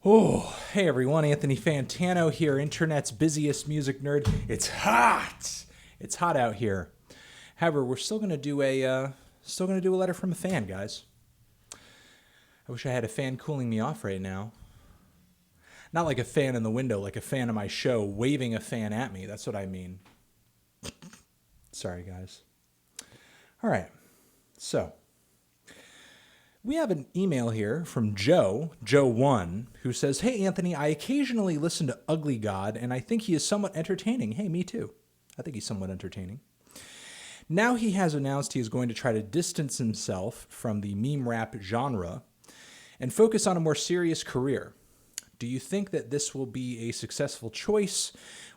Oh, hey everyone, Anthony Fantano here, internet's busiest music nerd. It's hot. It's hot out here. However, we're still gonna do a letter from a fan, guys. I wish I had a fan cooling me off right now. Not like a fan in the window, like a fan of my show waving a fan at me. That's what I mean. Sorry, guys. All right. So, we have an email here from Joe1, who says, "Hey Anthony, I occasionally listen to Ugly God, and I think he is somewhat entertaining." Hey, me too. I think he's somewhat entertaining. Now he has announced he is going to try to distance himself from the meme rap genre and focus on a more serious career. Do you think that this will be a successful choice?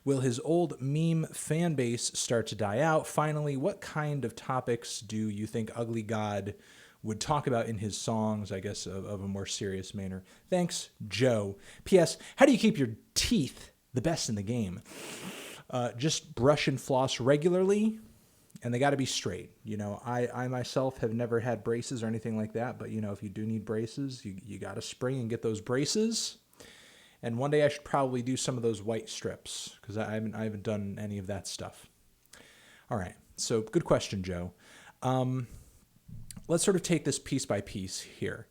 Will his old meme fan base start to die out? Finally, what kind of topics do you think Ugly God would talk about in his songs, I guess, of a more serious manner? Thanks, Joe. P.S. How do you keep your teeth the best in the game? Just brush and floss regularly, and they got to be straight. You know, I myself have never had braces or anything like that, but, you know, if you do need braces, you got to spring and get those braces. And one day I should probably do some of those white strips, because I haven't done any of that stuff. All right, so good question, Joe. Let's sort of take this piece by piece here.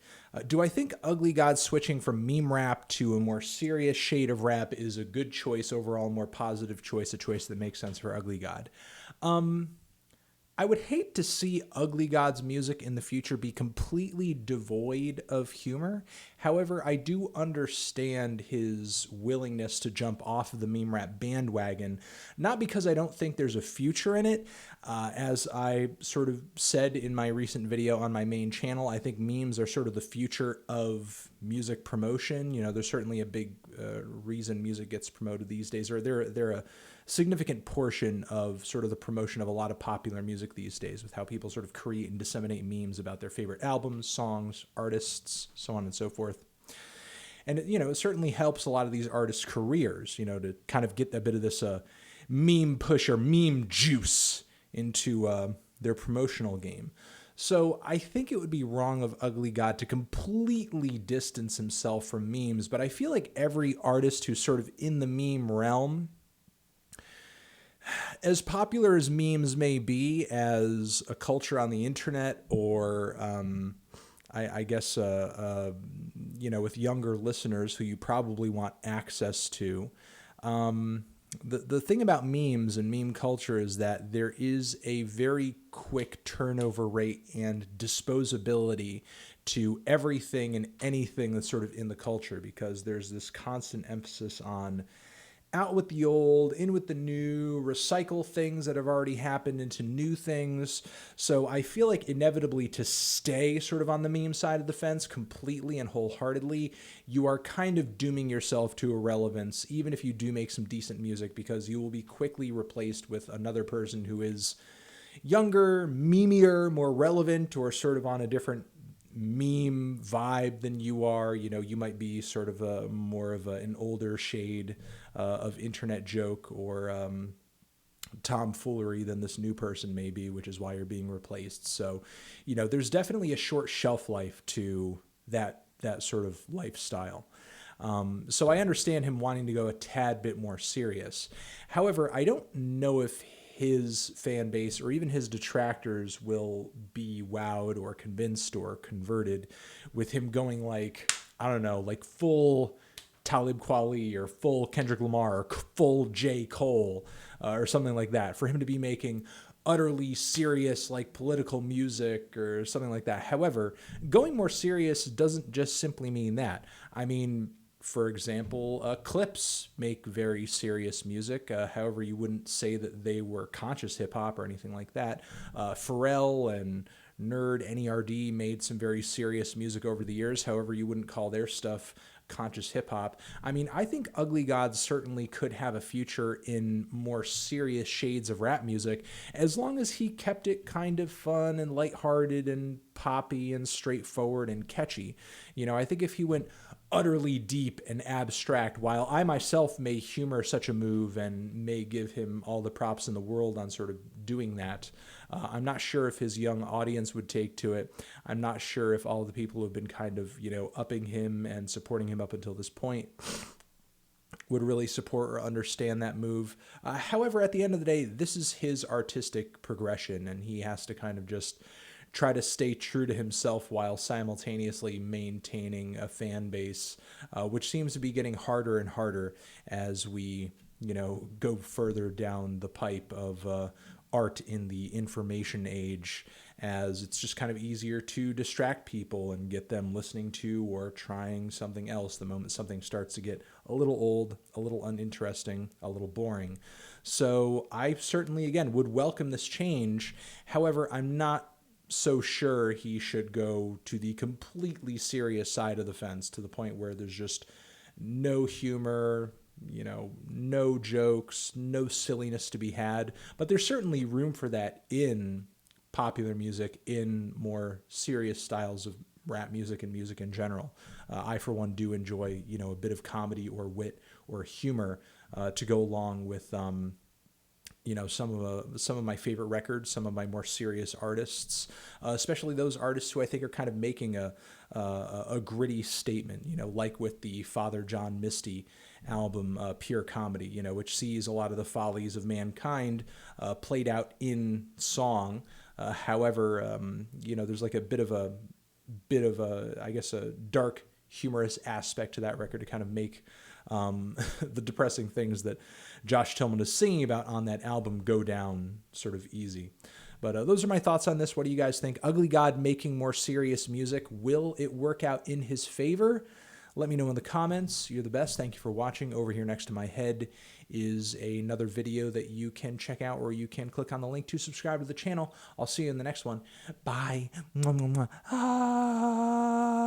Do I think Ugly God switching from meme rap to a more serious shade of rap is a good choice overall, more positive choice, a choice that makes sense for Ugly God? I would hate to see Ugly God's music in the future be completely devoid of humor. However, I do understand his willingness to jump off of the meme rap bandwagon, not because I don't think there's a future in it. As I sort of said in my recent video on my main channel, I think memes are sort of the future of music promotion. You know, there's certainly a big reason music gets promoted these days, or they're a significant portion of sort of the promotion of a lot of popular music these days, with how people sort of create and disseminate memes about their favorite albums, songs, artists, so on and so forth. And, you know, it certainly helps a lot of these artists' careers, you know, to kind of get a bit of this meme push or meme juice into their promotional game. So I think it would be wrong of Ugly God to completely distance himself from memes, but I feel like every artist who's sort of in the meme realm, as popular as memes may be as a culture on the internet, or I guess, you know, with younger listeners who you probably want access to, the thing about memes and meme culture is that there is a very quick turnover rate and disposability to everything and anything that's sort of in the culture, because there's this constant emphasis on out with the old, in with the new, recycle things that have already happened into new things. So I feel like inevitably, to stay sort of on the meme side of the fence completely and wholeheartedly, you are kind of dooming yourself to irrelevance, even if you do make some decent music, because you will be quickly replaced with another person who is younger, memeier, more relevant, or sort of on a different meme vibe than you are. You know, you might be sort of a more of an older shade of internet joke or tomfoolery than this new person may be, which is why you're being replaced. So, you know, there's definitely a short shelf life to that sort of lifestyle. So I understand him wanting to go a tad bit more serious. However, I don't know if his fan base or even his detractors will be wowed or convinced or converted with him going like, I don't know, like full Talib Kweli or full Kendrick Lamar or full J. Cole or something like that, for him to be making utterly serious, like political music or something like that. However, going more serious doesn't just simply mean that. I mean, for example, Clips make very serious music. However, you wouldn't say that they were conscious hip hop or anything like that. Pharrell and Nerd NERD made some very serious music over the years. However, you wouldn't call their stuff conscious hip hop. I mean, I think Ugly God certainly could have a future in more serious shades of rap music, as long as he kept it kind of fun and lighthearted and poppy and straightforward and catchy. You know, I think if he went utterly deep and abstract, while I myself may humor such a move and may give him all the props in the world on sort of doing that, I'm not sure if his young audience would take to it. I'm not sure if all the people who have been kind of, you know, upping him and supporting him up until this point would really support or understand that move. However, at the end of the day, this is his artistic progression, and he has to kind of just try to stay true to himself while simultaneously maintaining a fan base, which seems to be getting harder and harder as we, you know, go further down the pipe of art in the information age, as it's just kind of easier to distract people and get them listening to or trying something else the moment something starts to get a little old, a little uninteresting, a little boring. So I certainly, again, would welcome this change. However, I'm not so sure he should go to the completely serious side of the fence to the point where there's just no humor, you know, no jokes, no silliness to be had. But there's certainly room for that in popular music, in more serious styles of rap music and music in general. I, for one, do enjoy, you know, a bit of comedy or wit or humor to go along with, you know, some of my favorite records, some of my more serious artists, especially those artists who I think are kind of making a gritty statement. You know, like with the Father John Misty album, Pure Comedy. You know, which sees a lot of the follies of mankind played out in song. However, you know, there's like a bit of a I guess a dark humorous aspect to that record to kind of make the depressing things that Josh Tillman is singing about on that album go down sort of easy. But those are my thoughts on this. What do you guys think? Ugly God making more serious music. Will it work out in his favor? Let me know in the comments. You're the best. Thank you for watching. Over here next to my head is another video that you can check out, or you can click on the link to subscribe to the channel. I'll see you in the next one. Bye. Mwah, mwah, mwah. Ah.